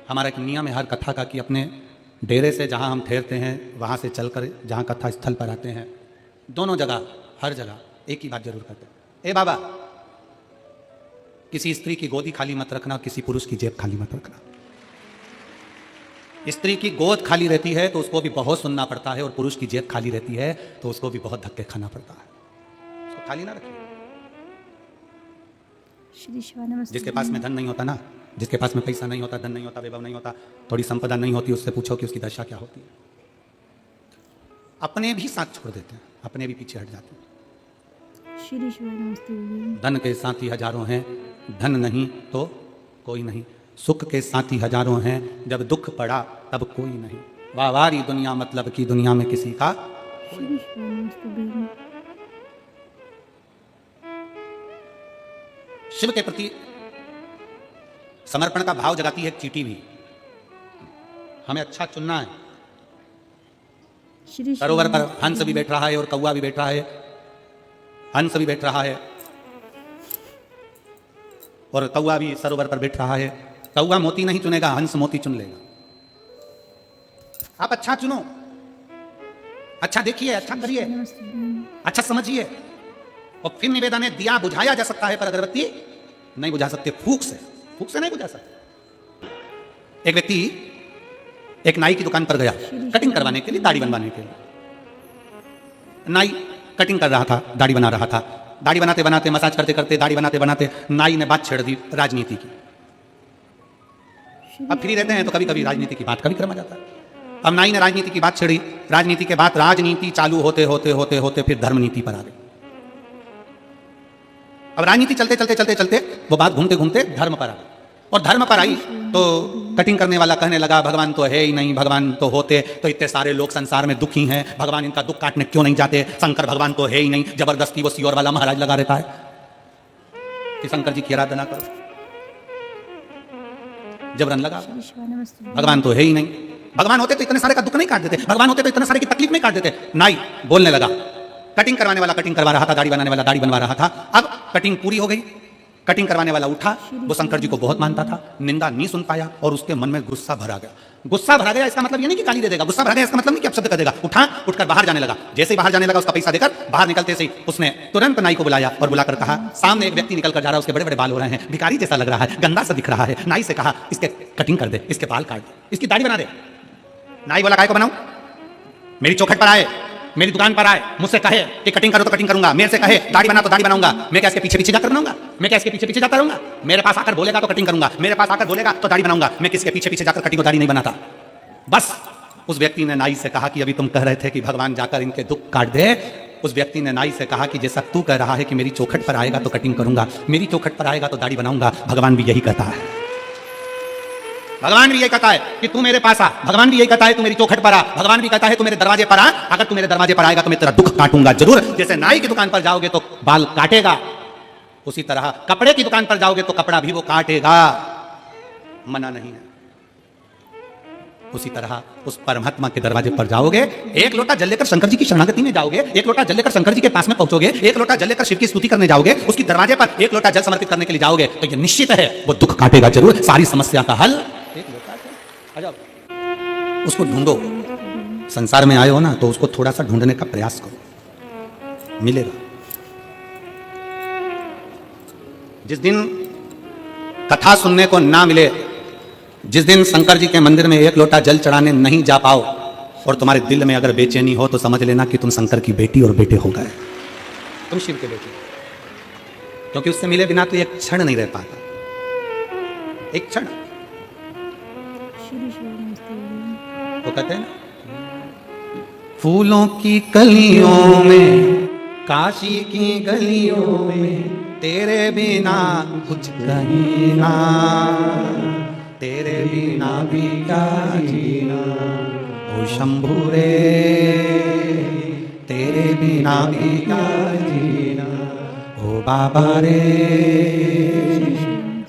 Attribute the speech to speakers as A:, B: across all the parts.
A: हमारा एक नियम है हर कथा का कि अपने डेरे से जहाँ हम ठहरते हैं वहाँ से चलकर जहाँ कथा स्थल पर आते हैं, दोनों जगह हर जगह एक ही बात जरूर करते हैं, ए बाबा, किसी स्त्री की गोदी खाली मत रखना, किसी पुरुष की जेब खाली मत रखना। स्त्री की गोद खाली रहती है तो उसको भी बहुत सुनना पड़ता है, और पुरुष की जेब खाली रहती है तो उसको भी बहुत धक्के खाना पड़ता है। उसको खाली ना रखिए। जिसके पास में धन नहीं होता ना, जिसके पास में पैसा नहीं होता, धन नहीं होता, वैभव नहीं होता, थोड़ी संपदा नहीं होती, उससे पूछो कि उसकी दशा क्या होती है। अपने भी साथ छोड़ देते हैं, अपने भी पीछे हट जाते हैं। धन के साथी हजारों हैं, धन नहीं तो कोई नहीं। सुख के साथी हजारों हैं, जब दुख पड़ा तब कोई नहीं। वाहवारी दुनिया मतलब की दुनिया में किसी का शिव के प्रति समर्पण का भाव जगाती है एक चींटी भी। हमें अच्छा चुनना है। सरोवर पर हंस भी बैठ रहा है और कौवा भी बैठ रहा है। हंस भी बैठ रहा है और कौवा भी सरोवर पर बैठ रहा है। कौवा मोती नहीं चुनेगा, हंस मोती चुन लेगा। आप अच्छा चुनो, अच्छा देखिए, अच्छा करिए, अच्छा समझिए। और फिर निवेदन है, दिया बुझाया जा सकता है पर अगरबत्ती नहीं बुझा सकते। फूंक से नहीं बुझा सकते। एक व्यक्ति एक नाई की दुकान पर गया कटिंग करवाने के लिए, दाढ़ी बनवाने के लिए। नाई कटिंग कर रहा था, दाढ़ी बना रहा था। दाढ़ी बनाते बनाते, मसाज करते करते, दाढ़ी बनाते बनाते नाई ने बात छेड़ दी राजनीति की। अब फ्री रहते हैं तो कभी कभी राजनीति की बात कभी क्रम आ जाता है। अब नाई ने राजनीति की बात छेड़ी। राजनीति के बाद राजनीति चालू होते होते होते होते फिर धर्म नीति पर आ गई। अब राजनीति चलते चलते चलते चलते वो बात घूमते घूमते धर्म पर आ गई। और धर्म पर आई तो कटिंग करने वाला कहने लगा, भगवान तो है ही नहीं, भगवान तो होते तो इतने सारे लोग संसार में दुखी हैं, भगवान इनका दुख काटने क्यों नहीं जाते। शंकर भगवान तो है ही नहीं, जबरदस्ती वो सियोर वाला महाराज लगा रहता है कि शंकर जी की आराधना करो। जबरन लगा, भगवान तो है ही नहीं, भगवान होते तो इतने सारे का दुख नहीं काट देते, भगवान होते तो इतने सारे की तकलीफ नहीं काट देते। नाई बोलने लगा। कटिंग करवाने वाला कटिंग करवा रहा था, दाढ़ी बनाने वाला दाढ़ी बनवा रहा था। अब कटिंग पूरी हो गई। कटिंग करवाने वाला उठा, वो शंकर जी को बहुत मानता था, निंदा नहीं सुन पाया और उसके मन में गुस्सा भरा गया। गुस्सा भरा गया इसका मतलब ये नहीं कि गाली दे देगा, गुस्सा भरा गया इसका मतलब नहीं कि अपशब्द कर देगा। उठकर बाहर जाने लगा। जैसे ही बाहर जाने लगा, उसका पैसा देकर बाहर निकलते से उसने तुरंत नाई को बुलाया और बुलाकर कहा, सामने एक व्यक्ति निकल कर जा रहा है, उसके बड़े बड़े बाल हो रहे हैं, भिखारी जैसा लग रहा है, गंदा सा दिख रहा है। नाई से कहा, इसके कटिंग कर दे, इसके बाल काट दे, इसकी दाढ़ी बना दे। नाई बोला, काय को बनाऊं? मेरी चौखट पर आए, मेरी दुकान पर आए, मुझसे कहे कि कटिंग करो तो कटिंग करूंगा, मेरे से कहे दाढ़ी बना तो दाढ़ी बनाऊंगा, मैं क्या इसके पीछे पीछे जाकर बनाऊंगा? मैं क्या इसके पीछे पीछे जाता रहूंगा? मेरे पास आकर बोलेगा तो कटिंग करूंगा, मेरे पास आकर बोलेगा तो दाढ़ी बनाऊंगा, मैं किसके पीछे पीछे जाकर कटिंग और दाढ़ी नहीं बनाता। बस उस व्यक्ति ने नाई से कहा कि अभी तुम कह रहे थे कि भगवान जाकर इनके दुख काट दे। उस व्यक्ति ने नाई से कहा कि जैसा तू कह रहा है कि मेरी चौखट पर आएगा तो कटिंग करूंगा, मेरी चौखट पर आएगा तो दाढ़ी बनाऊंगा, भगवान भी यही कहता है। भगवान भी यही कहता है कि तू मेरे पास आ, भगवान भी यही कहता है तू मेरी चौखट पर आ, भगवान भी कहता है तू मेरे दरवाजे पर आ। अगर तू मेरे दरवाजे पर आएगा तो मैं तेरा दुख काटूंगा जरूर। जैसे नाई की दुकान पर जाओगे तो बाल काटेगा, उसी तरह कपड़े की दुकान पर जाओगे तो कपड़ा भी वो काटेगा, मना नहीं है। उसी तरह उस परमात्मा के दरवाजे पर जाओगे, एक लोटा जल लेकर शंकर जी की शरणागति में जाओगे, एक लोटा जल लेकर शंकर जी के पास में पहुंचोगे, एक लोटा जल लेकर शिव की स्तुति करने जाओगे, उसकी दरवाजे पर एक लोटा जल समर्पित करने के लिए जाओगे तो ये निश्चित है वो दुख काटेगा जरूर। सारी समस्या का हल एक लोटा जल। अजब, उसको ढूंढो। संसार में आए हो ना तो उसको थोड़ा सा ढूंढने का प्रयास करो, मिलेगा। जिस दिन कथा सुनने को ना मिले, जिस दिन शंकर जी के मंदिर में एक लोटा जल चढ़ाने नहीं जा पाओ और तुम्हारे दिल में अगर बेचैनी हो तो समझ लेना कि तुम शंकर की बेटी और बेटे हो गए, तुम शिव के बेटे। क्योंकि उससे मिले बिना तो एक क्षण नहीं रह पाता, एक क्षण। वो कहते हैं ना, फूलों की कलियों में, काशी की गलियों में, तेरे बिना कुछ कहीं ना, तेरे बिना भी क्या जीना, ओ शंभू रे, तेरे बिना भी क्या जीना, ओ बाबा रे,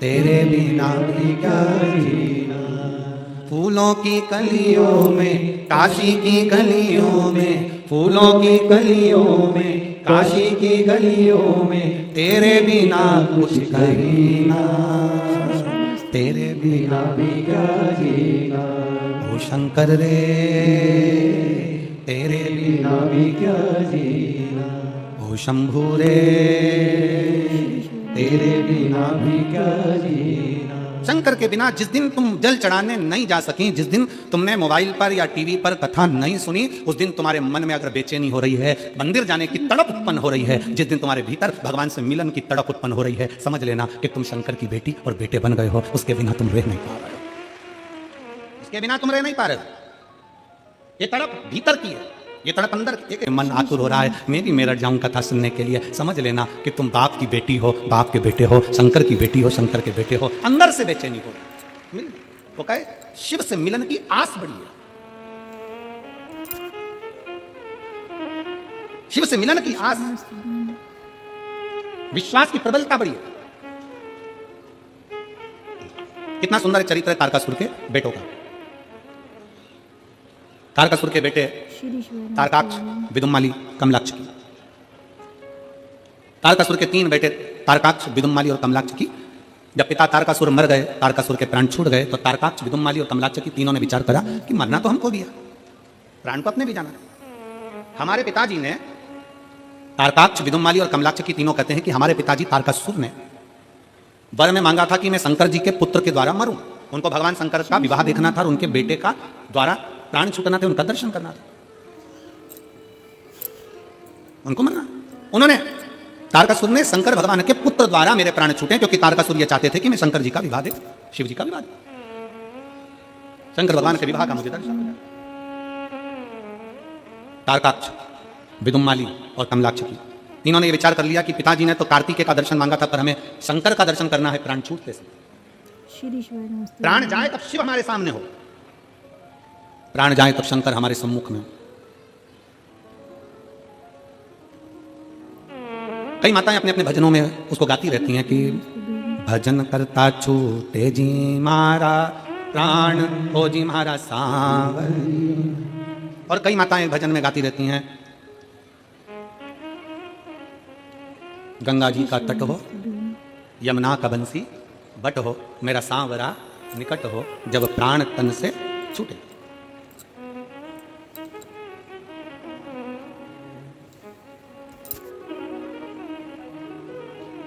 A: तेरे बिना भी क्या जीना। फूलों की कलियों में, काशी की गलियों में, फूलों की कलियों में, काशी की गलियों में, तेरे बिना कुछ कहीं ना, तेरे बिना भी क्या जीना, ओ शंकर रे तेरे बिना भी क्या जीना, ओ शंभू रे तेरे बिना भी क्या जीना। शंकर के बिना जिस दिन तुम जल चढ़ाने नहीं जा सकी, जिस दिन तुमने मोबाइल पर या टीवी पर कथा नहीं सुनी, उस दिन तुम्हारे मन में अगर बेचैनी हो रही है, मंदिर जाने की तड़प उत्पन्न हो रही है, जिस दिन तुम्हारे भीतर भगवान से मिलन की तड़प उत्पन्न हो रही है, समझ लेना कि तुम शंकर की बेटी और बेटे बन गए हो। उसके बिना तुम रह नहीं पा रहे हो, उसके बिना तुम रह नहीं पा रहे हो। ये तड़प भीतर की है, ये तड़प अंदर एक मन आतुर हो रहा है, मैं भी मेरठ जाऊं कथा सुनने के लिए। समझ लेना कि तुम बाप की बेटी हो, बाप के बेटे हो, शंकर की बेटी हो, शंकर के बेटे हो। अंदर से बेचैनी हो मिल, वो कहे शिव से मिलन की आस बड़ी है, शिव से मिलन की आस, विश्वास की प्रबलता बड़ी है। कितना सुंदर चरित्र है तारकासुर के बेटों का। तारकासुर के बेटे तारकाक्ष, विदुम्माली, कमलाक्ष की। तारकासुर के 3 बेटे तारकाक्ष, विदुम्माली और कमलाक्ष की। जब पिता तारकासुर मर गए, तारकासुर के प्राण छूट गए, तो तारकाक्ष, विदुम्माली और कमलाक्ष की तीनों ने विचार करा कि मरना तो हमको भी है, प्राण को अपने भी जाना है। हमारे पिताजी ने, तारकाक्ष, विदुम्माली और कमलाक्ष की तीनों कहते हैं कि हमारे पिताजी तारकासुर ने वर में मांगा था कि मैं शंकर जी के पुत्र के द्वारा मरूं। उनको भगवान शंकर का विवाह देखना था और उनके बेटे का द्वारा प्राण छूटना थे, उनका दर्शन करना था, उनको मरना। उन्होंने, तारकासुर ने शंकर भगवान के पुत्र द्वारा मेरे प्राण छूटे, क्योंकि तारकासुर ये चाहते थे कि मैं शंकर जी का विवाह दे, शिव जी का विवाह दे, शंकर भगवान के विवाह का मुझे दर्शन हो जाए। तारकाक्ष, विदुम्माली और कमलाक्ष की तीनों ने ये विचार कर लिया कि पिताजी ने तो कार्तिकेय का दर्शन मांगा था, पर हमें शंकर का दर्शन करना है प्राण छूटने से। प्राण जाए तब शिव हमारे सामने हो, प्राण जाए तब शंकर हमारे सम्मुख में हो। कई माताएं अपने अपने भजनों में उसको गाती रहती हैं कि भजन करता छूटे जी मारा प्राण हो जी मारा सांवरी। और कई माताएं भजन में गाती रहती हैं गंगा जी का तट हो, यमुना का बंसी बट हो, मेरा सांवरा निकट हो, जब प्राण तन से छूटे।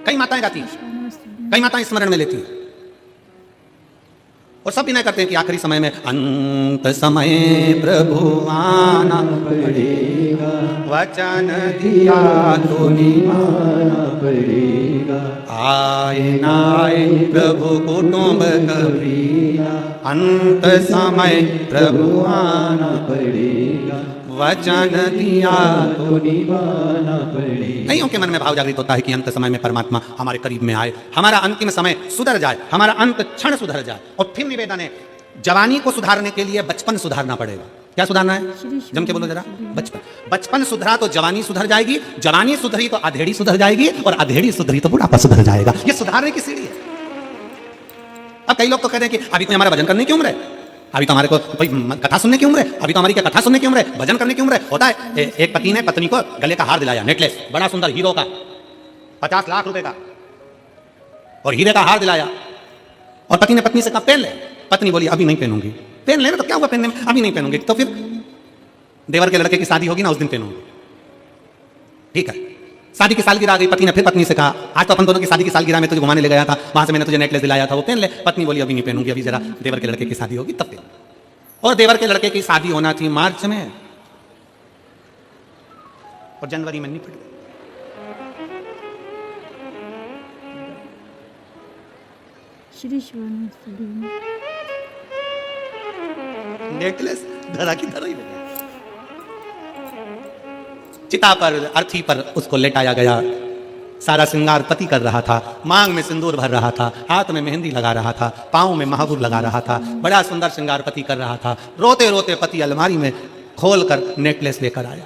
A: कई माताएं गाती हैं, कई माताएं स्मरण में लेती हैं, और सब विनय करते हैं कि आखिरी समय में अंत समय प्रभु आना पड़ेगा, वचन दिया तो निभाना पड़ेगा, आए ना आए प्रभु कुटुंब कबीरा, अंत समय प्रभु आना पड़ेगा, वचन दिया तो निभाना पड़ेगा। कईयों के मन में भाव जागृत होता है कि अंत समय में परमात्मा हमारे करीब में आए, हमारा अंतिम समय सुधर जाए, हमारा अंत क्षण सुधर जाए। और फिर निवेदन है, जवानी को सुधारने के लिए बचपन सुधारना पड़ेगा। क्या सुधारना है? जम के बोलो जरा। बचपन। बचपन सुधरा तो जवानी सुधर जाएगी, जवानी सुधरी तो अधेड़ी सुधर जाएगी, और अधेड़ी सुधरी तो बुढ़ापा सुधर जाएगा। ये सुधारने की सीढ़ी है। अब कई लोग तो कहते हैं कि अभी तो हमारा भजन करने की उम्र है, अभी तो हमारे को कोई कथा सुनने की उम्र है, अभी तो हमारी क्या कथा सुनने की उम्र है, भजन करने की उम्र है। होता है एक पति ने पत्नी को गले का हार दिलाया, नेकलेस, बड़ा सुंदर हीरो का, 50 लाख रुपए का, और हीरे का हार दिलाया, और पति ने पत्नी से कहा पहन ले। पत्नी बोली अभी नहीं पहनूंगी। पहन लेना तो क्या हुआ पहनने में, अभी नहीं पहनूंगी। तो फिर देवर के लड़के की शादी होगी ना, उस दिन पहनूंगी। ठीक है, शादी की सालगिरह आ गई, पति ने फिर पत्नी से कहा आज तो अपन दोनों की शादी की सालगिरह में तुझे घुमाने ले गया था, वहां से मैंने तुझे नेकलेस दिलाया था, वो पहन ले। पत्नी बोली अभी नहीं पहनूंगी, अभी जरा देवर के लड़के की शादी होगी तब पहन। और देवर के लड़के की शादी होना थी मार्च में, और जनवरी में निपट गई। नेकलेस धरा की धरा ही लगा। चिता पर, अर्थी पर उसको लेटाया गया। सारा श्रृंगार पति कर रहा था, मांग में सिंदूर भर रहा था, हाथ में मेहंदी लगा रहा था, पाँव में महाबूर लगा रहा था, बड़ा सुंदर श्रृंगार पति कर रहा था। रोते रोते पति अलमारी में खोलकर नेकलेस लेकर आया,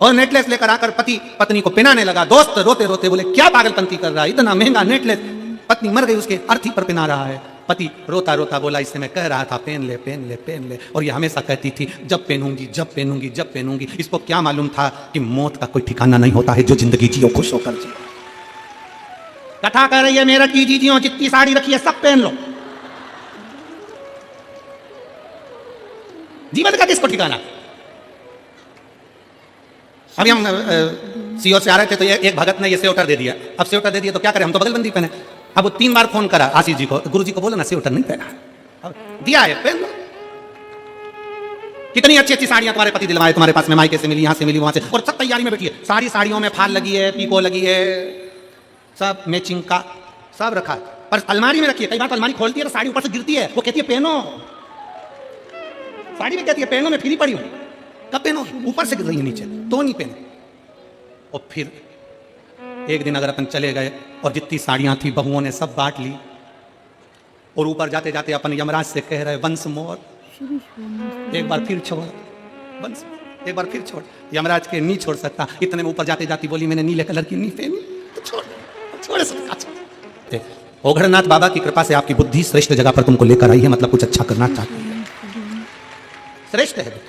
A: और नेकलेस लेकर आकर पति पत्नी को पहनाने लगा। दोस्त रोते रोते बोले क्या पागलपंती कर रहा है, इतना महंगा नेकलेस, पत्नी मर गई उसके अर्थी पर पहना रहा है। पति रोता रोता बोला इससे मैं कह रहा था पहन ले पहन ले पहन ले, और ये हमेशा कहती थी जब पहनूंगी जब पहनूंगी जब पहनूंगी। इसको क्या मालूम था कि मौत का कोई ठिकाना नहीं होता है, जो जिंदगी जियो खुश होकर जियो। कथा कर रही है मेरठ की जीजियों, जितनी साड़ी रखी है सब पहन लो। जीवन का किसको ठिकाना। अभी हम सीओ से आ रहे थे तो एक भगत ने ये स्वेटर दे दिया। अब स्वेटर दे दिया तो क्या करें, हम तो बगलबंदी पहने। अब वो 3 बार फोन करा आशीष जी को, गुरु जी को बोला ना स्वेटर नहीं पहना, अब दिया है पहन लो। कितनी अच्छी अच्छी साड़ियां तुम्हारे पति दिलवाए तुम्हारे पास में, मायके से मिली, यहां से मिली, वहां से, और सब तैयारी में बैठी है। सारी साड़ियों में फाल लगी है, पीको लगी है, सब मैचिंग का सब रखा है, पर अलमारी में रखी है। कई बार तो अलमारी खोलती है तो साड़ी ऊपर से गिरती है, वो कहती है पहनो। साड़ी में कहती है पहनो, मैं फ्री पड़ी हूं, कब पहनो, ऊपर से गिर रही है नीचे तो नहीं पहनो। और फिर एक दिन अगर अपन चले गए और जितनी साड़ियां थी बहुओं ने सब बांट ली, और ऊपर जाते जाते अपन यमराज से कह रहे वंश मोर, एक बार फिर छोड़ वंश, एक बार फिर छोड़। यमराज के नहीं छोड़ सकता, इतने में ऊपर जाते जाती बोली मैंने नीले कलर की नहीं पहनी तो छोड़ सकता। ओघड़नाथ बाबा की कृपा से आपकी बुद्धि श्रेष्ठ जगह पर तुमको लेकर आई है, मतलब कुछ अच्छा करना चाहती है, श्रेष्ठ है।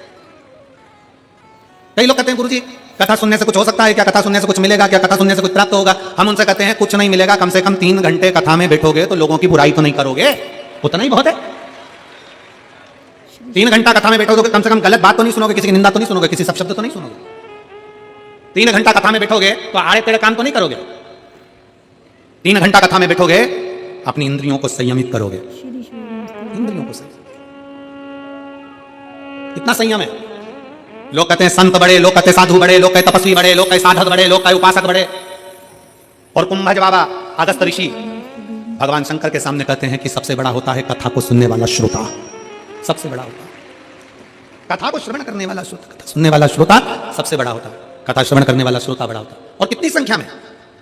A: कई लोग कहते हैं गुरुजी कथा सुनने से कुछ हो सकता है क्या, कथा सुनने से कुछ मिलेगा क्या, कथा सुनने से कुछ प्राप्त होगा। हम उनसे कहते हैं कुछ नहीं मिलेगा, कम से कम 3 घंटे कथा में बैठोगे तो लोगों की बुराई तो नहीं करोगे, उतना ही बहुत है। 3 घंटा कथा में बैठोगे कम से कम गलत बात तो नहीं सुनोगे, किसी की निंदा तो नहीं सुनोगे, किसी शब्द तो नहीं सुनोगे। 3 घंटा कथा में बैठोगे तो आड़े तेड़े काम तो नहीं करोगे। 3 घंटा कथा में बैठोगे अपनी इंद्रियों को संयमित करोगे, इंद्रियों को संयमित, इतना संयम है। लोग कहते हैं संत बड़े, लोग कहते हैं साधु बड़े, लोग कहते तपस्वी बड़े, लोग कहते साधक बड़े, लोग कहते उपासक बड़े। और कुंभज बाबा अगस्त ऋषि भगवान शंकर के सामने कहते हैं कि सबसे बड़ा होता है कथा को सुनने वाला श्रोता, सबसे बड़ा होता है कथा को श्रवण करने वाला श्रोता, कथा सुनने वाला श्रोता सबसे बड़ा होता है, कथा श्रवण करने वाला श्रोता बड़ा होता है। और कितनी संख्या में,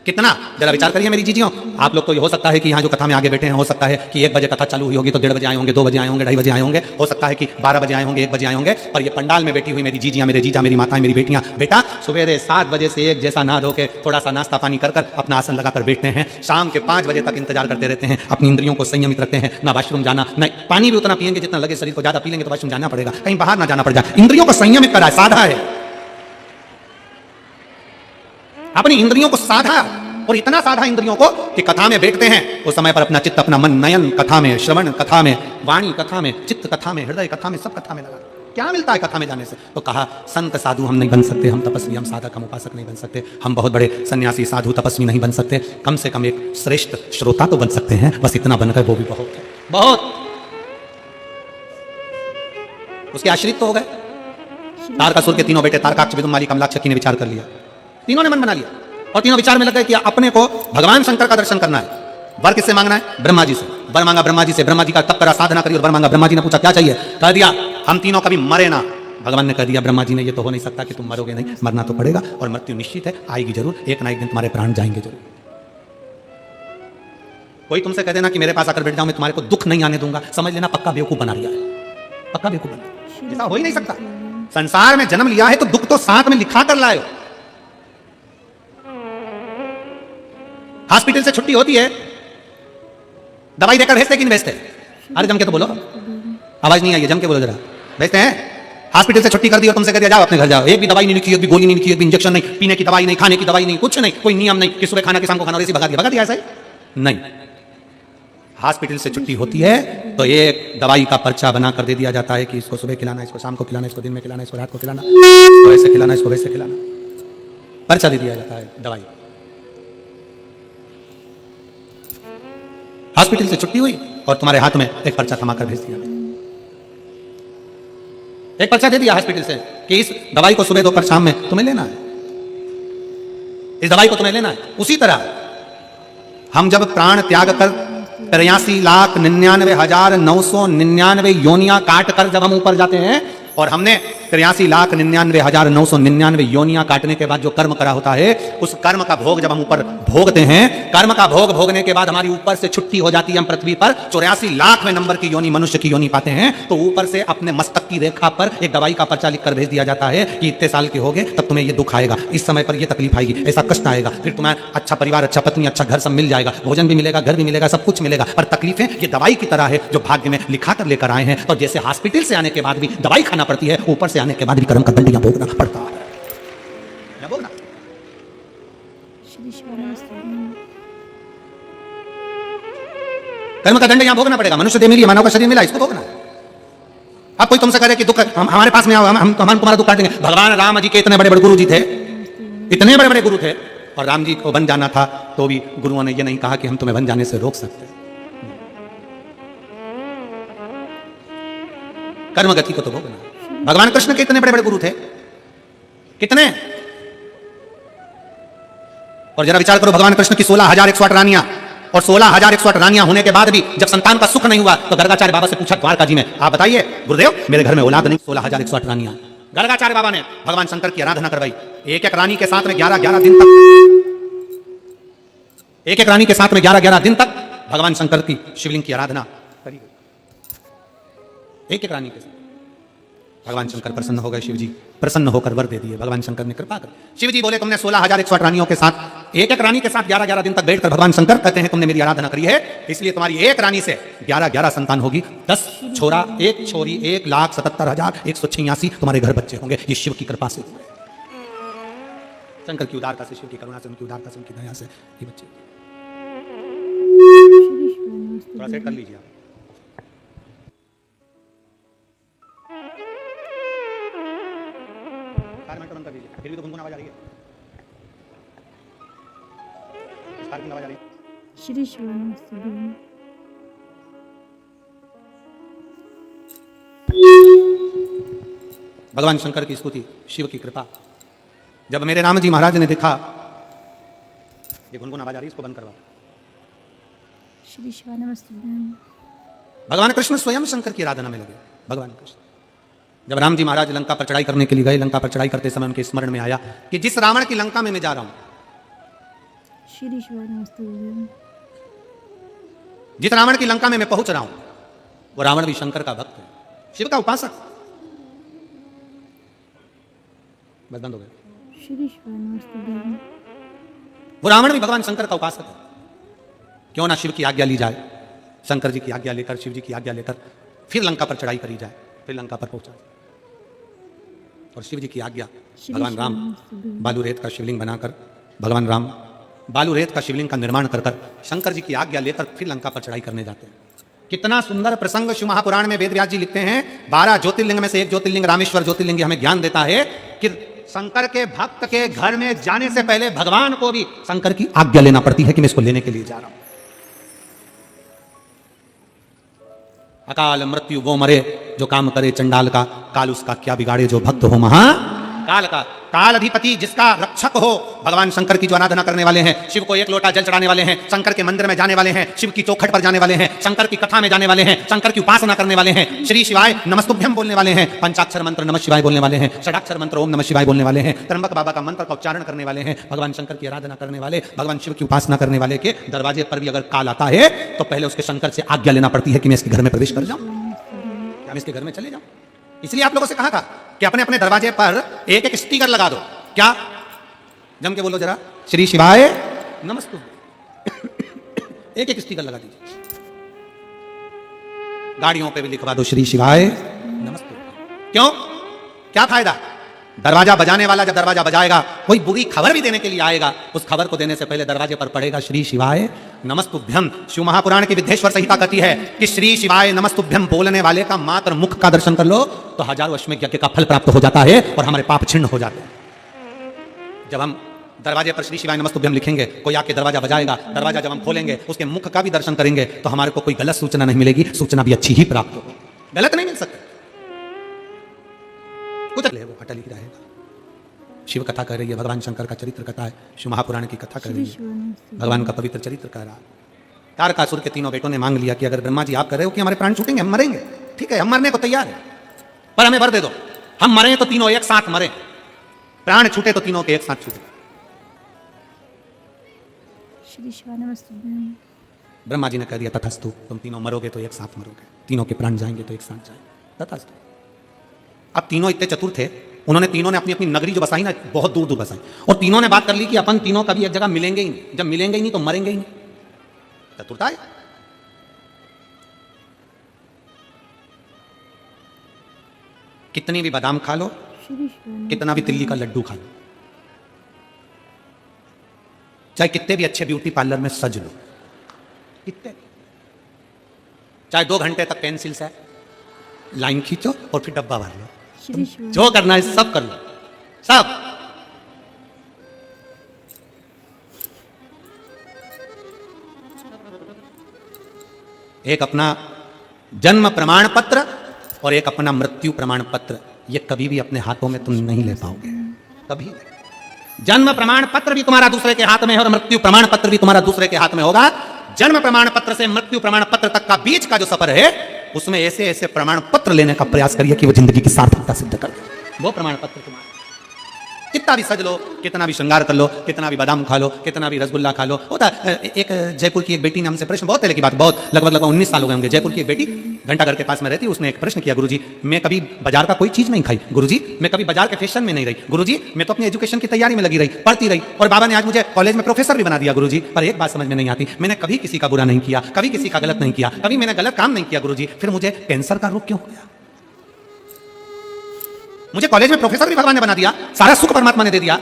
A: कितना, जरा विचार करिए मेरी जीजियों। आप लोग तो ये हो सकता है कि यहाँ जो कथा में आगे बैठे हैं, हो सकता है कि 1 बजे कथा चालू हुई होगी तो 1:30 बजे आए होंगे, 2 बजे आए होंगे, 2:30 बजे आए होंगे, हो सकता है कि 12 बजे आए होंगे, 1 बजे आए होंगे। और ये पंडाल में बैठी हुई मेरी जीजियां, मेरे जीजा, मेरी माताएं, मेरी बेटियां, बेटा सवेरे 7 बजे से एक जैसा नहा धो के थोड़ा सा नाश्ता पानी कर अपना आसन लगाकर बैठते हैं, शाम के 5 बजे तक इंतजार करते रहते हैं, अपनी इंद्रियों को संयमित रखते हैं, ना वॉशरूम जाना, ना पानी भी उतना पिएंगे जितना लगे शरीर को, ज्यादा पी लेंगे तो वॉशरूम जाना पड़ेगा, कहीं बाहर ना जाना पड़ जाए। इंद्रियों को संयमित करा, साधा है, अपनी इंद्रियों को साधा, और इतना साधा इंद्रियों को कि कथा में बैठते हैं उस समय पर अपना चित्त, अपना मन, नयन कथा में, श्रवण कथा में, वाणी कथा में, चित्त कथा में, हृदय कथा में, सब कथा में लगा। क्या मिलता है कथा में जाने से? तो कहा संत साधु हम नहीं बन सकते, हम तपस्वी, हम साधक, हम उपासक नहीं बन सकते, हम बहुत बड़े सन्यासी साधु तपस्वी नहीं बन सकते, कम से कम एक श्रेष्ठ श्रोता तो बन सकते हैं, बस इतना बनकर वो भी बहुत है, बहुत। उसके आश्रित तो हो गए। तारकासुर के 3 बेटे तारकाक्ष, विदुमाली, कमलाक्षकी ने विचार कर लिया, तीनों ने मन बना लिया और तीनों विचार में लग गए कि अपने को भगवान शंकर का दर्शन करना है। वर किससे मांगना है? ब्रह्मा जी से। वर मांगा ब्रह्मा जी से, ब्रह्मा जी का तप करा, साधना करी, और वर मांगा। ब्रह्मा जी ने पूछा क्या चाहिए? कह दिया हम तीनों कभी मरे ना। भगवान ने कह दिया ब्रह्मा जी ने ये तो हो नहीं सकता कि तुम मरोगे नहीं, मरना तो पड़ेगा और मृत्यु निश्चित है, आएगी जरूर, एक ना एक दिन तुम्हारे प्राण जाएंगे जरूर। कोई तुमसे कह देना कि मेरे पास आकर बैठ जाओ, मैं तुम्हारे को दुख नहीं आने दूंगा, समझ लेना पक्का बेवकूफ बना लिया है, पक्का बेवकूफ बना, ऐसा हो ही नहीं सकता। संसार में जन्म लिया है तो दुख तो साथ में लिखा कर लाए हो। हॉस्पिटल से छुट्टी होती है, दवाई देकर भेजते कि नहीं भेजते? अरे जम के तो बोलो, आवाज नहीं आई है, जम के बोलो जरा। भेजते हैं? हॉस्पिटल से छुट्टी कर दी और तुमसे कह दिया जाओ अपने घर जाओ, एक भी दवाई नहीं लिखी, एक भी गोली नहीं लिखी, एक भी इंजेक्शन नहीं, पीने की दवाई नहीं, खाने की दवाई नहीं, कुछ नहीं, कोई नियम नहीं कि सुबह खाना कि शाम को खाना, ऐसे भगा दिया ऐसा ही नहीं। हॉस्पिटल से छुट्टी होती है तो एक दवाई का पर्चा बना कर दे दिया जाता है कि इसको सुबह खिलाना, इसको शाम को खिलाना, इसको दिन में खिलाना, इसको रात को खिलाना, इसको ऐसे खिलाना, इसको वैसे खिलाना, पर्चा दे दिया जाता है दवाई। हॉस्पिटल से छुट्टी हुई और तुम्हारे हाथ में एक पर्चा थमाकर भेज दिया, एक पर्चा दे दिया हॉस्पिटल से कि इस दवाई को सुबह दोपहर शाम में तुम्हें लेना है, इस दवाई को तुम्हें लेना है। उसी तरह हम जब प्राण त्याग कर 83,99,999 योनियां काट कर जब हम ऊपर जाते हैं और हमने 83,99,999 योनियां काटने के बाद जो कर्म करा होता है, उस कर्म का भोग जब हम ऊपर भोगते हैं, कर्म का भोग भोगने के बाद हमारी ऊपर से छुट्टी हो जाती है, हम पृथ्वी पर 84 लाखवें नंबर की योनि, मनुष्य की योनि पाते हैं, तो ऊपर से अपने मस्तक की रेखा पर एक दवाई का पर्चा लिखकर भेज दिया जाता है कि इतने साल के होगे तब तुम्हें ये दुख आएगा, इस समय पर ये तकलीफ आएगी, ऐसा कष्ट आएगा, फिर तुम्हें अच्छा परिवार, अच्छा पत्नी, अच्छा घर सब मिल जाएगा, भोजन भी मिलेगा, घर भी मिलेगा, सब कुछ मिलेगा, पर तकलीफें ये दवाई की तरह है जो भाग्य में लिखा कर लेकर आए हैं। और जैसे हॉस्पिटल से आने के बाद भी दवाई खाना पड़ती है, ऊपर से आने के बाद भी कर्म का दंडियां भोगना पड़ता है। कर्म का दंड यहां भोगना पड़ेगा। मनुष्य देह मिली, मानव का शरीर मिला, इसको भोगना। अब कोई तुमसे करे कि दुख हमारे पास में आओ, हम तुम्हारा दुख काट देंगे। भगवान राम जी के इतने बड़े बड़े गुरु जी थे, इतने बड़े बड़े गुरु थे, और राम जी को बन जाना था तो भी गुरुओं ने यह नहीं कहा कि हम तुम्हें बन जाने से रोक सकते। कर्म गति को तो भोगना। भगवान कृष्ण के इतने बड़े बड़े गुरु थे, कितने। और जरा विचार करो, भगवान कृष्ण की 16,108 रानियां, और 16,108 रानियां होने के बाद भी जब संतान का सुख नहीं हुआ तो गर्गाचार्य बाबा से पूछा द्वारका जी में, आप बताइए गुरुदेव मेरे घर में औलाद नहीं। 16,108 रानियां। गर्गाचार्य बाबा ने भगवान शंकर की आराधना करवाई। एक एक रानी के साथ में 11-11 दिन तक, एक एक रानी के साथ में 11-11 दिन तक भगवान शंकर की शिवलिंग की आराधना करी। एक एक रानी के साथ भगवान शंकर प्रसन्न हो गए। शिव जी प्रसन्न होकर वर दे दिए। भगवान शंकर ने कृपा कर, शिव जी बोले तुमने 16,108 रानियों के साथ, एक एक रानी के साथ 11-11 दिन तक बैठकर भगवान शंकर कहते हैं तुमने मेरी आराधना करी है, इसलिए तुम्हारी एक रानी से 11-11 संतान होगी। 10 छोरा 1 छोरी, 1,77,186 तुम्हारे घर बच्चे होंगे। ये शिव की कृपा से, शंकर की उदारता से, शिव की करुणा से, उनकी उदारता से, उनकी दया से ये बच्चे। थोड़ा सेट कर लीजिए आप। फिर भी तो गुनगुन आवाज आ रही है, स्पार्किंग आवाज आ रही है।
B: श्री शिवानंद।
A: भगवान शंकर की स्तुति, शिव की कृपा। जब मेरे राम जी महाराज ने देखा, ये गुनगुन आवाज आ रही है, इसको बंद करवा।
B: श्री शिवानंद।
A: भगवान कृष्ण स्वयं शंकर की आराधना में लगे। भगवान कृष्ण जब राम जी महाराज लंका पर चढ़ाई करने के लिए गए, लंका पर चढ़ाई करते समय उनके स्मरण में आया कि जिस रावण की लंका में मैं जा रहा हूं,
B: श्री शिवानंद,
A: जिस रावण की लंका में मैं पहुंच रहा हूं, वो रावण भी शंकर का भक्त है, शिव का उपासक। बस बंद हो गए।
B: श्री शिवानंद।
A: वो रावण भी भगवान शंकर का उपासक है। क्यों ना शिव की आज्ञा ली जाए, शंकर जी की आज्ञा लेकर, शिव जी की आज्ञा लेकर फिर लंका पर चढ़ाई करी जाए, फिर लंका पर पहुंचा। और शिव जी की आज्ञा, भगवान राम बालू रेत का शिवलिंग बनाकर, भगवान राम बालू रेत का शिवलिंग का निर्माण कर शंकर जी की आज्ञा लेकर फिर लंका पर चढ़ाई करने जाते हैं। कितना सुंदर प्रसंग शिव महापुराण में वेद व्यास जी लिखते हैं। 12 ज्योतिर्लिंग में से एक ज्योतिर्लिंग रामेश्वर ज्योतिर्लिंग हमें ज्ञान देता है कि शंकर के भक्त के घर में जाने से पहले भगवान को भी शंकर की आज्ञा लेना पड़ती है कि मैं इसको लेने के लिए जा रहा हूं। अकाल मृत्यु वो मरे जो काम करे चंडाल का, काल उसका क्या बिगाड़े जो भक्त हो महा काल का। काल अधिपति जिसका रक्षक हो, भगवान शंकर की जो आराधना करने वाले हैं, शिव को एक लोटा जल चढ़ाने वाले हैं, शंकर के मंदिर में जाने वाले हैं, शिव की चौखट पर जाने वाले हैं, शंकर की कथा में जाने वाले हैं, शंकर की उपासना करने वाले हैं, श्री शिवाय नमस्तुभ्यम बोलने वाले हैं, पंचाक्षर मंत्र नमः शिवाय बोलने वाले हैं, षडाक्षर मंत्र ओम नमः शिवाय बोलने वाले हैं, त्र्यंबक बाबा का मंत्र का उच्चारण करने वाले हैं, भगवान शंकर की आराधना करने वाले, भगवान शिव की उपासना करने वाले के दरवाजे पर भी अगर काल आता है तो पहले उसके शंकर से आज्ञा लेना पड़ती है कि मैं इसके घर में प्रवेश कर जाऊं, क्या मैं इसके घर में चले जाऊं। इसलिए आप लोगों से कहा था कि अपने अपने दरवाजे पर एक एक स्टिकर लगा दो। क्या? जम के बोलो जरा, श्री शिवाय नमस्तुभ्यम। एक एक स्टिकर लगा दीजिए। गाड़ियों पे भी लिखवा दो श्री शिवाय नमस्तुभ्यम। क्यों? क्या फायदा? दरवाजा बजाने वाला जब दरवाजा बजाएगा, कोई बुरी खबर भी देने के लिए आएगा, उस खबर को देने से पहले दरवाजे पर पड़ेगा श्री शिवाय नमस्तुभ्यम। शिव महापुराण की विद्येश्वर संहिता कहती है कि श्री शिवाय नमस्तुभ्यम बोलने वाले का मात्र मुख का दर्शन कर लो तो 1000 अश्वमेध यज्ञ का फल प्राप्त हो जाता है और हमारे पाप छिन्न हो जाते हैं। जब हम दरवाजे पर श्री शिवाय नमस्तुभ्यम लिखेंगे, कोई आके दरवाजा बजाएगा, दरवाजा जब हम खोलेंगे उसके मुख का भी दर्शन करेंगे तो हमारे को कोई गलत सूचना नहीं मिलेगी, सूचना भी अच्छी ही प्राप्त होगी, गलत नहीं मिल सकती। कुछ वो अटल ही रहेगा। शिव कथा कह रही है, भगवान शंकर का चरित्र कथा है, शिव महापुराण की कथा कह रही है, भगवान का पवित्र चरित्र कह रहा है। तारकासुर के तीनों बेटों ने मांग लिया कि अगर ब्रह्मा जी आप कह रहे हो कि हमारे प्राण छूटेंगे, हम मरेंगे, ठीक है हम मरने को तैयार है, पर हमें वर दे दो, हम मरे तो तीनों एक साथ मरे, प्राण छूटे तो तीनों के एक साथ छूटे। ब्रह्मा जी ने कह दिया तथास्तु, तुम तीनों मरोगे तो एक साथ मरोगे, तीनों के प्राण जाएंगे तो एक साथ जाएंगे, तथास्तु। अब तीनों इतने चतुर थे, उन्होंने तीनों ने अपनी अपनी नगरी जो बसाई ना, बहुत दूर दूर बसाई, और तीनों ने बात कर ली कि अपन तीनों कभी एक जगह मिलेंगे ही नहीं, जब मिलेंगे ही नहीं तो मरेंगे ही नहीं। चतुरता है। कितनी भी बादाम खा लो, कितना भी तिल्ली का लड्डू खा लो, चाहे कितने भी अच्छे ब्यूटी पार्लर में सज लो, कितने चाहे 2 घंटे तक पेंसिल से लाइन खींचो और फिर डब्बा भर लो।
B: श्री शिवाय
A: जो करना है सब कर लो, सब। एक अपना जन्म प्रमाण पत्र और एक अपना मृत्यु प्रमाण पत्र, ये कभी भी अपने हाथों में तुम नहीं ले पाओगे, कभी नहीं। जन्म प्रमाण पत्र भी तुम्हारा दूसरे के हाथ में है और मृत्यु प्रमाण पत्र भी तुम्हारा दूसरे के हाथ में होगा। जन्म प्रमाण पत्र से मृत्यु प्रमाण पत्र तक का बीच का जो सफर है, उसमें ऐसे ऐसे प्रमाण पत्र लेने का प्रयास करिए कि वो जिंदगी की सार्थकता सिद्ध कर दे। वो प्रमाण पत्र तुम्हारा, कितना भी सज लो, कितना भी श्रृंगार कर लो, कितना भी बादाम खा लो, कितना भी रसगुल्ला खा लो। होता एक जयपुर की एक बेटी ने हमसे प्रश्न, बहुत पहले की बात, बहुत लगभग 19 साल हो गए होंगे। जयपुर की एक बेटी घंटाघर के पास में रहती, उसने एक प्रश्न किया, गुरुजी मैं कभी बाजार का कोई चीज नहीं खाई, गुरुजी मैं कभी बाजार के फैशन में नहीं रही, गुरुजी मैं तो अपनी एजुकेशन की तैयारी में लगी रही, पढ़ती रही, और बाबा ने आज मुझे कॉलेज में प्रोफेसर भी बना दिया गुरुजी। पर एक बात समझ में नहीं आती, मैंने कभी किसी का बुरा नहीं किया, कभी किसी का गलत नहीं किया, कभी मैंने गलत काम नहीं किया गुरुजी, फिर मुझे कैंसर का रोग क्यों हो गया? मुझे कॉलेज में प्रोफेसर भी भगवान ने बना दिया, सारा सुख परमात्मा ने दे दिया।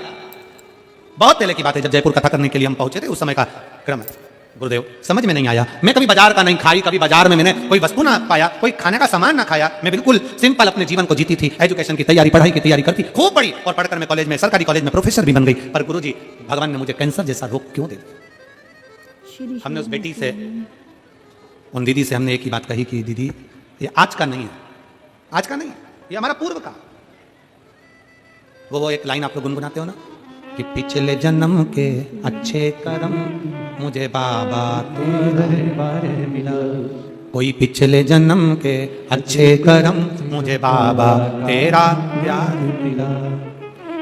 A: बहुत पहले की बात है, जब जयपुर कथा करने के लिए हम पहुंचे थे, उस समय का क्रम है। गुरुदेव समझ में नहीं आया, मैं कभी बाजार का नहीं खाई, कभी बाजार में मैंने कोई वस्तु ना पाया, कोई खाने का सामान ना खाया, मैं बिल्कुल सिंपल अपने जीवन को जीती थी, एजुकेशन की तैयारी, पढ़ाई की तैयारी करती, खूब पढ़ी और पढ़कर मैं कॉलेज में, सरकारी कॉलेज में प्रोफेसर भी बन गई। पर गुरुजी भगवान ने मुझे कैंसर जैसा रोग क्यों दे दिया?
B: श्री
A: हमने उस
B: शिवाय
A: बेटी से, उन दीदी से हमने एक ही बात कही कि दीदी ये आज का नहीं है, आज का नहीं है, ये हमारा पूर्व का। वो एक लाइन आप लोग गुनगुनाते हो ना कि पिछले जन्म के अच्छे कर्म मुझे बाबा तेरे बारे मिला, कोई पिछले जन्म के अच्छे कर्म मुझे बाबा तेरा प्यार मिला।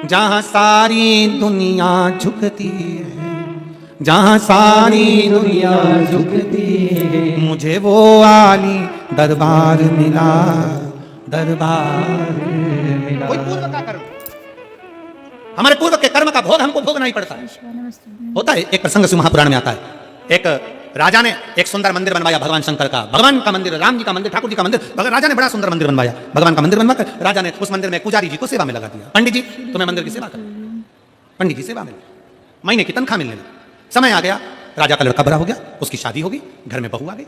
A: जहां सारी दुनिया झुकती है, जहां सारी दुनिया झुकती है, मुझे वो आली दरबार मिला, दरबार मिला। कोई पूर्व का कर्म, हमारे पूर्व के कर्म का भोग हमको भोगना ही पड़ता है। होता है, एक प्रसंग शिव महापुराण में आता है, एक राजा ने एक सुंदर मंदिर बनवाया भगवान शंकर का, भगवान का मंदिर, राम जी का मंदिर, ठाकुर जी का मंदिर, राजा ने बड़ा सुंदर मंदिर बनवाया, भगवान का मंदिर बनवाकर राजा ने उस मंदिर में पुजारी जी को सेवा में लगा दिया। पंडित जी तुम्हें मंदिर की सेवा कर, पंडित जी सेवा में, महीने की तनख्वाह मिलने लगी। समय आ गया, राजा का लड़का बड़ा हो गया, उसकी शादी होगी, घर में बहू आ गई।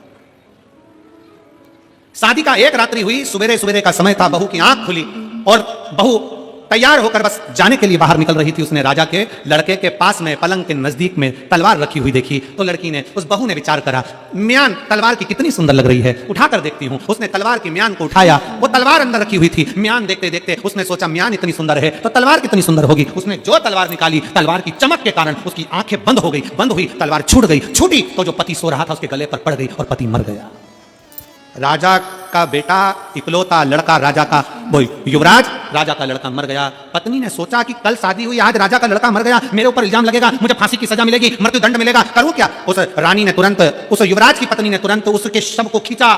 A: शादी का एक रात्रि हुई, सुबेरे सुबेरे का समय था, बहू की आंख खुली और बहू तैयार होकर बस जाने के लिए बाहर निकल रही थी। उसने राजा के लड़के के पास में पलंग के नजदीक में तलवार रखी हुई देखी, तो लड़की ने, उस बहू ने विचार करा, म्यान तलवार की कितनी सुंदर लग रही है, उठाकर देखती हूं। उसने तलवार की म्यान को उठाया, वो तलवार अंदर रखी हुई थी। म्यान देखते देखते उसने सोचा म्यान इतनी सुंदर है तो तलवार कितनी सुंदर होगी। उसने जो तलवार निकाली, तलवार की चमक के कारण उसकी आंखें बंद हो गई, बंद हुई, तलवार छूट गई, छूटी तो जो पति सो रहा था उसके गले पर पड़ गई और पति मर गया। राजा का बेटा, इकलौता लड़का राजा का, वो युवराज, राजा का लड़का मर गया। पत्नी ने सोचा कि कल शादी हुई, आज राजा का लड़का मर गया, मेरे ऊपर इल्जाम लगेगा, मुझे फांसी की सजा मिलेगी, मृत्यु दंड मिलेगा, करूं क्या? उस रानी ने तुरंत, उस युवराज की पत्नी ने तुरंत उसके शव को खींचा,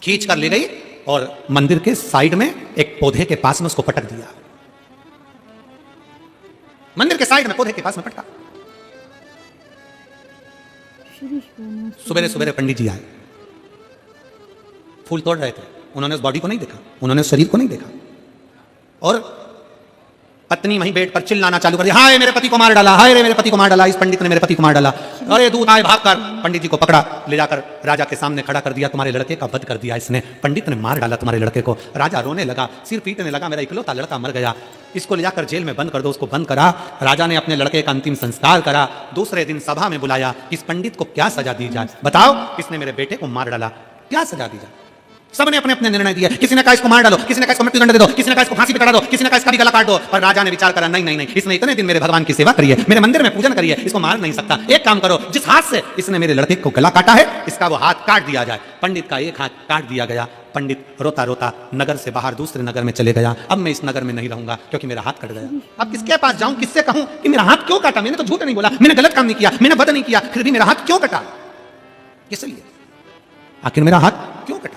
A: खींच कर ले गई और मंदिर के साइड में एक पौधे के पास में उसको पटक दिया। मंदिर के साइड में पौधे के पास में पटका। सुबेरे सुबेरे पंडित जी आए, फूल तोड़ रहे थे। उन्होंने उस बॉडी को नहीं देखा, उन्होंने उस शरीर को नहीं देखा, और पत्नी वहीं बेड पर चिल्लाना चालू कर दिया, हाय मेरे पति को मार डाला, हाय रे मेरे पति को मार डाला, इस पंडित ने मेरे पति को मार डाला। अरे दूत आए भागकर, पंडित जी को पकड़ा, ले जाकर राजा के सामने खड़ा कर दिया, तुम्हारे लड़के का वध कर दिया इसने, पंडित ने मार डाला तुम्हारे लड़के को। राजा रोने लगा, सिर पीटने लगा, मेरा इकलौता लड़का मर गया, इसको ले जाकर जेल में बंद कर दो। उसको बंद करा, राजा ने अपने लड़के का अंतिम संस्कार करा। दूसरे दिन सभा में बुलाया, इस पंडित को क्या सजा दी जाए, बताओ, किसने मेरे बेटे को मार डाला, क्या सजा दी जाए? सबने अपने अपने निर्णय दिए, किसी ने कहा इसको मार डालो, किसी ने कहा इसको मृत्यु दंड दे दो, किसी ने कहा इसको फांसी पे चढ़ा दो, किसी ने कहा इसका भी गला काट दो। पर राजा ने विचार करा, नहीं नहीं नहीं, इसने इतने दिन मेरे भगवान की सेवा करी है, मेरे मंदिर में पूजन करी है, इसको मार नहीं सकता। एक काम करो, जिस हाथ से इसने मेरे लड़के को गला काटा है, इसका वो हाथ काट दिया जाए। पंडित का एक हाथ काट दिया गया। पंडित रोता रोता नगर से बाहर दूसरे नगर में चले गया। अब मैं इस नगर में नहीं रहूंगा क्योंकि मेरा हाथ कट गया। अब किसके पास जाऊं, किससे कहूं कि मेरा हाथ क्यों काटा? मैंने तो झूठ नहीं बोला, मैंने गलत काम नहीं किया, मैंने वध नहीं किया, फिर भी मेरा हाथ क्यों कटा? किस लिए? आखिर मेरा हाथ क्यों कटा?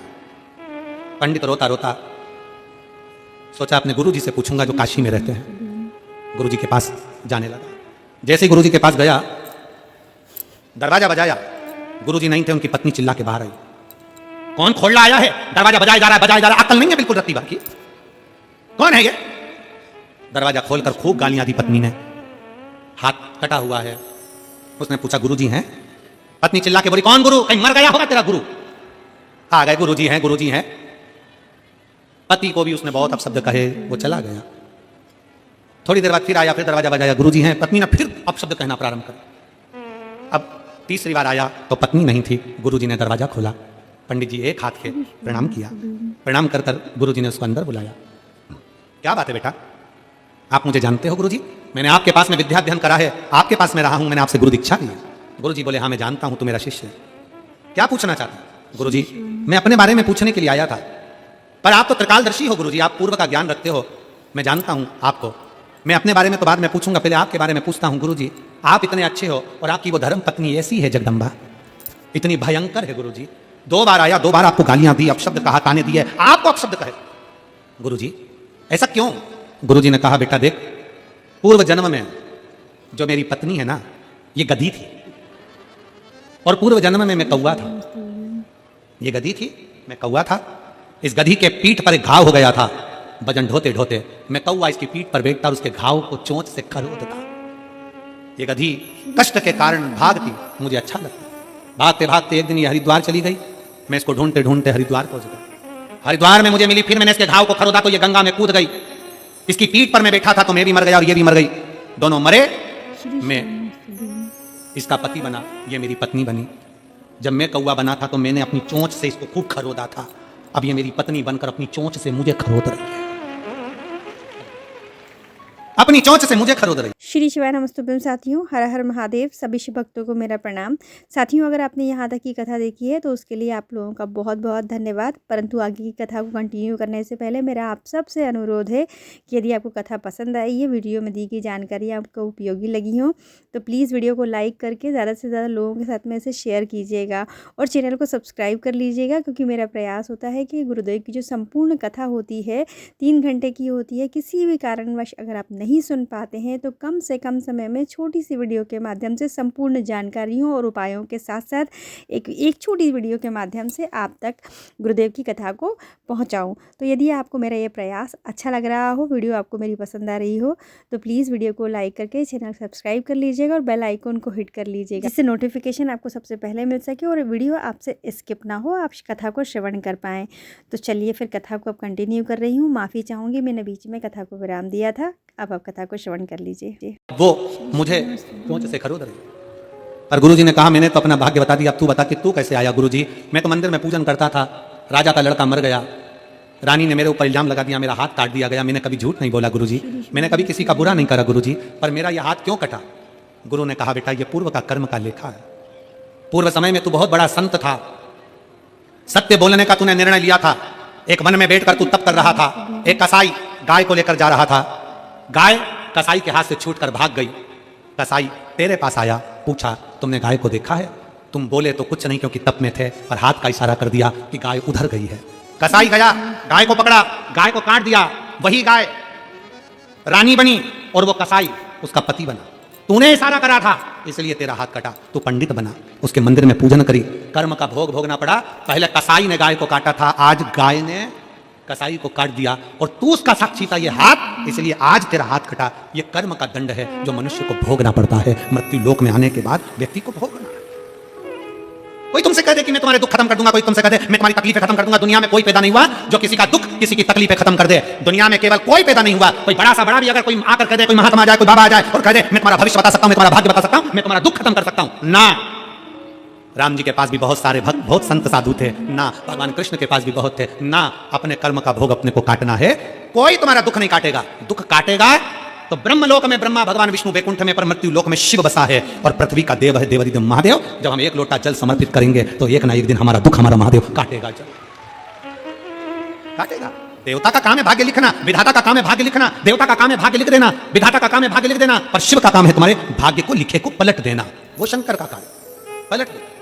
A: पंडित रोता रोता सोचा अपने गुरुजी से पूछूंगा जो काशी में रहते हैं। गुरुजी के पास जाने लगा। जैसे ही गुरुजी के पास गया, दरवाजा बजाया, गुरुजी नहीं थे, उनकी पत्नी चिल्ला के बाहर आई, कौन खोलना आया है? दरवाजा बजाया जा रहा है, बजाया जा रहा है, अकल नहीं है बिल्कुल रत्ती भर की, कौन है ये? दरवाजा खोलकर खूब गालियां दी पत्नी ने, हाथ कटा हुआ है। उसने पूछा गुरुजी हैं? पत्नी चिल्ला के बोली, कौन गुरु? कहीं मर गया होगा तेरा गुरु? आ गए गुरुजी हैं। पति को भी उसने बहुत अपशब्द कहे, वो चला गया। थोड़ी देर बाद फिर आया, फिर दरवाजा बजाया, गुरुजी हैं। पत्नी ने फिर अपशब्द कहना प्रारंभ कर। अब तीसरी बार आया तो पत्नी नहीं थी। गुरुजी ने दरवाजा खोला, पंडित जी एक हाथ के प्रणाम किया। प्रणाम कर कर गुरुजी ने उसको अंदर बुलाया। क्या बात है बेटा, आप मुझे जानते हो गुरुजी? मैंने आपके पास में विद्या अध्ययन करा है, आपके पास में रहा हूं, मैंने आपसे गुरु दीक्षा ली है। गुरुजी बोले, हाँ मैं जानता हूं, तू मेरा शिष्य है। क्या पूछना चाहता है? गुरुजी, मैं अपने बारे में पूछने के लिए आया था, पर आप तो त्रिकालदर्शी हो गुरुजी, आप पूर्व का ज्ञान रखते हो, मैं जानता हूं आपको। मैं अपने बारे में तो बाद में पूछूंगा, पहले आपके बारे में पूछता हूं। गुरुजी, आप इतने अच्छे हो और आपकी वो धर्म पत्नी ऐसी है जगदम्बा, इतनी भयंकर है गुरुजी। 2 बार आया, 2 बार आपको गालियां दी, अपशब्द कहा, ताने दिए, आपको अपशब्द कहे। गुरुजी ऐसा क्यों? गुरुजी ने कहा, बेटा देख, पूर्व जन्म में जो मेरी पत्नी है ना, ये गधी थी, और पूर्व जन्म में मैं कौवा था। ये गधी थी, मैं कौवा था। इस गधी के पीठ पर एक घाव हो गया था, वजन ढोते ढोते मैं कौवा इसकी पीठ पर बैठता और उसके घाव को चोंच से खरोदता। ये गधी कष्ट के कारण भागती, मुझे अच्छा लगता। भागते भागते एक दिन ये हरिद्वार चली गई, मैं इसको ढूंढते ढूंढते हरिद्वार पहुंच गया। हरिद्वार में मुझे मिली, फिर मैंने इसके घाव को खरोदा तो ये गंगा में कूद गई। इसकी पीठ पर मैं बैठा था तो मैं भी मर गया और ये भी मर गई। दोनों मरे, मैं इसका पति बना, ये मेरी पत्नी बनी। जब मैं कौवा बना था तो मैंने अपनी चोंच से इसको खूब खरोदा था, अब ये मेरी पत्नी बनकर अपनी चोंच से मुझे खरोद रही है, अपनी चोंच से मुझे खरोद रही।
B: श्री शिवाय नमस्तुभ्यम साथियों, हर हर महादेव। सभी शिव भक्तों को मेरा प्रणाम। साथियों, अगर आपने यहाँ तक की कथा देखी है तो उसके लिए आप लोगों का बहुत बहुत धन्यवाद। परंतु आगे की कथा को कंटिन्यू करने से पहले मेरा आप सबसे अनुरोध है कि यदि आपको कथा पसंद आई है, वीडियो में दी गई जानकारी आपको उपयोगी लगी हो, तो प्लीज़ वीडियो को लाइक करके ज़्यादा से ज़्यादा लोगों के साथ में इसे शेयर कीजिएगा और चैनल को सब्सक्राइब कर लीजिएगा, क्योंकि मेरा प्रयास होता है कि गुरुदेव की जो संपूर्ण कथा होती है 3 घंटे की होती है। किसी भी कारणवश अगर आप नहीं सुन पाते हैं तो कम से कम समय में छोटी सी वीडियो के माध्यम से संपूर्ण जानकारियों और उपायों के साथ साथ एक छोटी वीडियो के माध्यम से आप तक गुरुदेव की कथा को पहुंचाऊं। तो यदि आपको मेरा ये प्रयास अच्छा लग रहा हो, वीडियो आपको मेरी पसंद आ रही हो, तो प्लीज़ वीडियो को लाइक करके चैनल सब्सक्राइब कर लीजिएगा और बेल आइकन को हिट कर लीजिएगा, जिससे नोटिफिकेशन आपको सबसे पहले मिल सके और वीडियो आपसे स्किप ना हो, आप कथा को श्रवण कर पाएँ। तो चलिए फिर कथा को अब कंटिन्यू कर रही हूँ। माफ़ी चाहूँगी, मैंने बीच में कथा को विराम दिया था। अब आप कथा को श्रवण कर लीजिए।
A: वो मुझे चोंच से खरोद रही। पर गुरुजी ने कहा, मैंने तो अपना भाग्य बता दिया, अब तू बता कि तू कैसे आया। गुरुजी, मैं तो मंदिर में पूजन करता था, राजा का लड़का मर गया, रानी ने मेरे ऊपर इल्जाम लगा दिया, मेरा हाथ काट दिया गया। मैंने कभी झूठ नहीं बोला गुरुजी, मैंने कभी किसी का बुरा नहीं करा गुरुजी, पर मेरा यह हाथ क्यों कटा? गुरु ने कहा, बेटा ये पूर्व का कर्म का लेखा है। पूर्व समय में तू बहुत बड़ा संत था, सत्य बोलने का तूने निर्णय लिया था। एक वन में बैठकर तू तप कर रहा था, एक कसाई गाय को लेकर जा रहा था, गाय कसाई के हाथ से छूटकर भाग गई। कसाई तेरे पास आया, पूछा, तुमने गाय को देखा है? तुम बोले तो कुछ नहीं, क्योंकि तप में थे, और हाथ का इशारा कर दिया कि गाय उधर गई है। कसाई गया, गाय को पकड़ा, गाय को काट दिया। वही गाय रानी बनी और वो कसाई उसका पति बना। तूने इशारा करा था, इसलिए तेरा हाथ कटा। तू पंडित बना, उसके मंदिर में पूजन करी, कर्म का भोग भोगना पड़ा। पहले कसाई ने गाय को काटा था, आज गाय ने कसाई को काट दिया और तू उसका साक्षी था, ये हाथ, इसलिए आज तेरा हाथ कटा। ये कर्म का दंड है जो मनुष्य को भोगना पड़ता है। मृत्यु लोक में आने के बाद व्यक्ति को भोगना। कोई तुमसे कह दे कि मैं तुम्हारे दुख खत्म कर दूंगा, कोई तुमसे कह दे मैं तुम्हारी तकलीफें खत्म कर दूंगा, दुनिया में कोई पैदा नहीं हुआ जो किसी का दुख, किसी की तकलीफें खत्म कर दे। दुनिया में केवल कोई पैदा नहीं हुआ। कोई बड़ा सा बड़ा भी अगर कोई आकर कह दे, कोई महात्मा आ जाए, कोई बाबा आ जाए और कह दे मैं तुम्हारा भविष्य बता सकता हूं, मैं तुम्हारा भाग्य बता सकता हूं, मैं तुम्हारा दुख खत्म कर सकता हूं, ना। राम जी के पास भी बहुत सारे भक्त, बहुत संत साधु थे ना। भगवान कृष्ण के पास भी बहुत थे ना। अपने कर्म का भोग अपने को काटना है। कोई तुम्हारा दुख नहीं काटेगा। दुख काटेगा तो ब्रह्मलोक में ब्रह्मा, भगवान विष्णु वैकुंठ में, पर मृत्यु लोक में शिव बसा है और पृथ्वी का देव है देवाधिदेव महादेव। जब हम एक लोटा जल समर्पित करेंगे तो एक ना एक दिन हमारा दुख हमारा महादेव काटेगा, जल काटेगा। देवता का काम है भाग्य लिखना, विधाता का काम है भाग्य लिखना। देवता का काम है भाग्य लिख देना, विधाता का काम है भाग्य लिख देना, पर शिव का काम है तुम्हारे भाग्य को लिखे को पलट देना। वो शंकर का काम, पलट देना।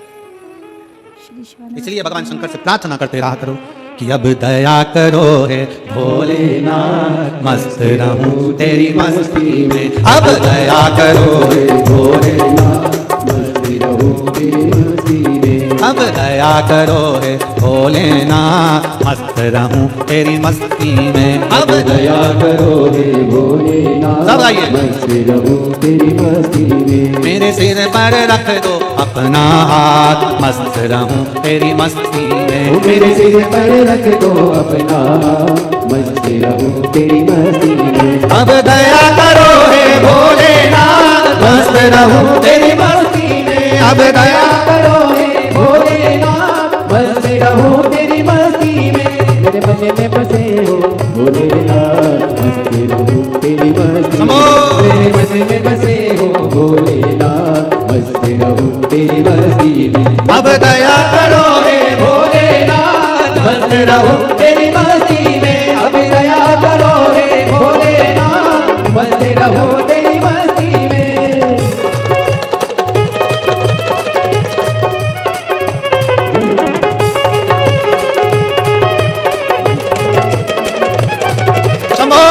A: इसलिए भगवान शंकर से प्रार्थना करते रहा करो कि अब दया करो हे भोलेनाथ, मस्त रहूं तेरी मस्ती में। अब दया करो हे भोलेनाथ, मस्ती रहूं तेरी मस्ती में। अब दया करो हे भोलेनाथ, मस्त रहूं तेरी मस्ती में। अब दया करो हे भोलेनाथ, सब आइए, मस्ती रहूं तेरी मस्ती में। मेरे सिर पर रख दो अपना हाथ, मस्त रहूं तेरी मस्ती में। में।
C: मेरे सिर पर रख दो अपना, मस्त रहूं तेरी मस्ती में।
A: अब दया करो हे भोलेनाथ, मस्त रहूं तेरी मस्ती में। अब दया
C: करो हे भोलेनाथ, मस्त रहूं तेरी मस्ती में। मेरे मन में बसे हो भोलेनाथ, मस्त रहूं तेरी मस्ती में। मेरे मन में बसे हो भोलेनाथ, मस्त रहूं तेरी मस्ती में।
A: अब दया करो हे
C: भोलेनाथ, मस्त रहूं तेरी मस्ती में। अब दया करो हे भोलेनाथ, मस्त रहूं तेरी मस्ती में।
A: शंभो।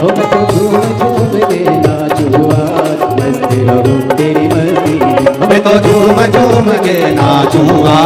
C: मैं तो झूम झूम के नाचूंगा, मस्त रहूं तेरी मस्ती में।
A: मैं तो झूम झूम के नाचूंगा,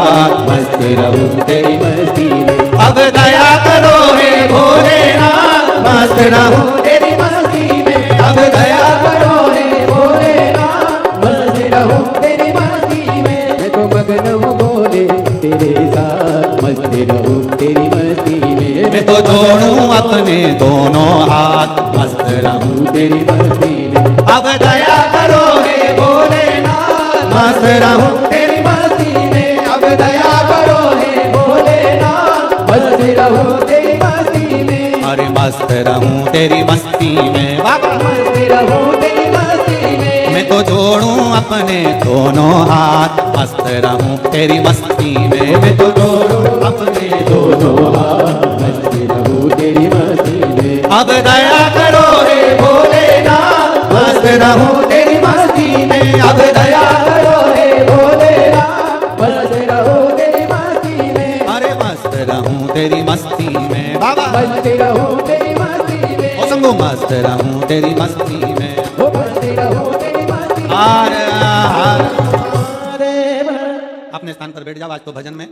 C: मस्त रहूं तेरी मस्ती में।
A: अब दया करो हे भोलेनाथ, मस्त रहूं
C: तेरी मस्ती में। अब दया करो हे भोलेनाथ, मस्त रहूं तेरी मस्ती में। मैं तो मगन हूँ भोले तेरे साथ, मस्त रहूं तेरी मस्ती में।
A: मैं तो जोड़ूं अपने दोनों हाथ, मस्त रहूं
C: तेरी मस्ती में।
A: अब दया करो हे भोलेनाथ, मस्त रहूं
C: तेरी मस्ती में। अब दया करो हे भोलेनाथ, मस्त रहूं तेरी मस्ती में।
A: अरे मस्त रहूं तेरी मस्ती में बाबा।
C: मस्त रहूं तेरी मस्ती में।
A: मैं तो जोड़ूं अपने दोनों हाथ, मस्त रहूं तेरी मस्ती में। मैं तो जोड़ूं अपने दोनों हाथ,
C: मस्त रहूं तेरी मस्ती में।
A: अब दया करो हे भोलेनाथ, मस्त रहूं तेरी मस्ती में। अब दया
C: करो हे भोलेनाथ, मस्त रहूं तेरी मस्ती में।
A: अरे मस्त रहूं तेरी मस्ती में बाबा।
C: मस्त रहूं तेरी मस्ती में।
A: ओ शंभो मस्त रहूं तेरी मस्ती में।
C: ओ मस्त रहूं तेरी मस्ती में।
A: हार हार।
C: महादेव।
A: अपने स्थान पर बैठ जाओ। आज तो भजन में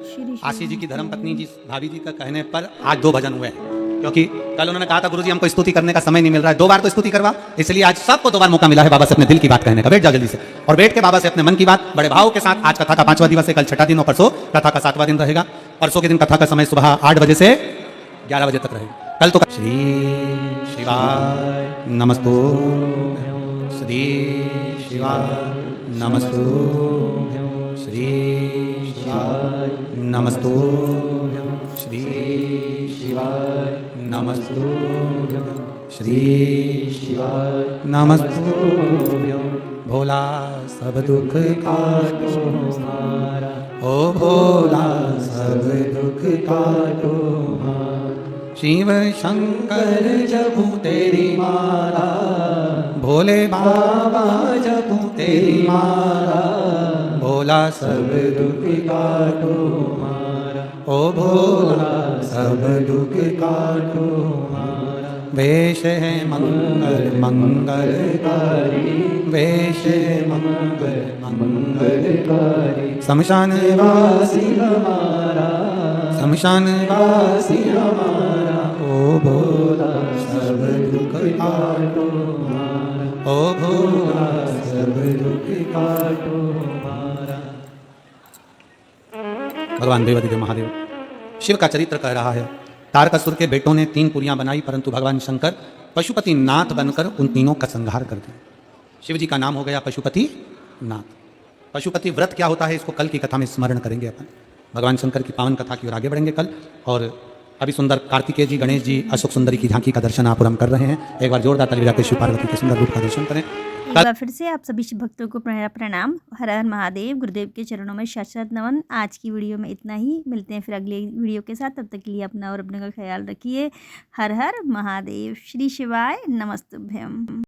A: आशीष जी की धर्मपत्नी जी भाभी जी का कहने पर आज 2 भजन हुए हैं, क्योंकि कल उन्होंने कहा था गुरुजी हमको स्तुति करने का समय नहीं मिल रहा है, 2 बार तो स्तुति करवा, इसलिए आज सबको 2 बार मौका मिला है बाबा से अपने दिल की बात कहने का। बैठ जाओ जल्दी से और बैठ के बाबा से अपने मन की बात बड़े भाव के साथ। आज कथा का 5वां दिवस है, कल 6ठा दिन और परसों कथा का 7वां दिन रहेगा। परसों के दिन कथा का समय सुबह 8 बजे से 11 बजे तक रहेगा। कल तो श्री शिवाय नमस्तु, श्री शिवाय नमस्तु, श्री शिवाय नमस्तु, श्री शिवाय नमस्तु, श्री शिवाय नमस्तु। भोला सब दुख काटो हमारा, ओ भोला सब दुख काटो हमारा। शिव शंकर जपू तेरी माला, भोले बाबा जपू तेरी माला। भोला सब दुख काटो हमारा, ओ भोला सब दुख काटो हमारा। वेश है मंगल मंगलकारी, वेश है मंगल मंगलकारी। शमशान वासी हमारा, शमशान वासी हमारा। ओ भोला सब दुख काटो हमारा, ओ भोला सब दुख काटो हमारा। भगवान देवाधिदेव महादेव शिव का चरित्र कह रहा है। तारकासुर के बेटों ने 3 पुरियां बनाई, परंतु भगवान शंकर पशुपति नाथ बनकर उन तीनों का संहार कर दिया। शिव जी का नाम हो गया पशुपति नाथ। पशुपति व्रत क्या होता है, इसको कल की कथा में स्मरण करेंगे अपन। भगवान शंकर की पावन कथा की ओर आगे बढ़ेंगे कल। और अभी सुंदर कार्तिकेय जी, गणेश जी, अशोक सुंदरी की झांकी का दर्शन आप और हम कर रहे हैं। एक बार जोरदार ताली बजाकर शिव पार्वती के सुंदर रूप का दर्शन करें।
B: एक बार फिर से आप सभी शिव भक्तों को मेरा प्रणाम। हर हर महादेव। गुरुदेव के चरणों में शत नमन। आज की वीडियो में इतना ही। मिलते हैं फिर अगले वीडियो के साथ। तब तक के लिए अपना और अपने का ख्याल रखिए। हर हर महादेव। श्री शिवाय नमस्तुभ्यम।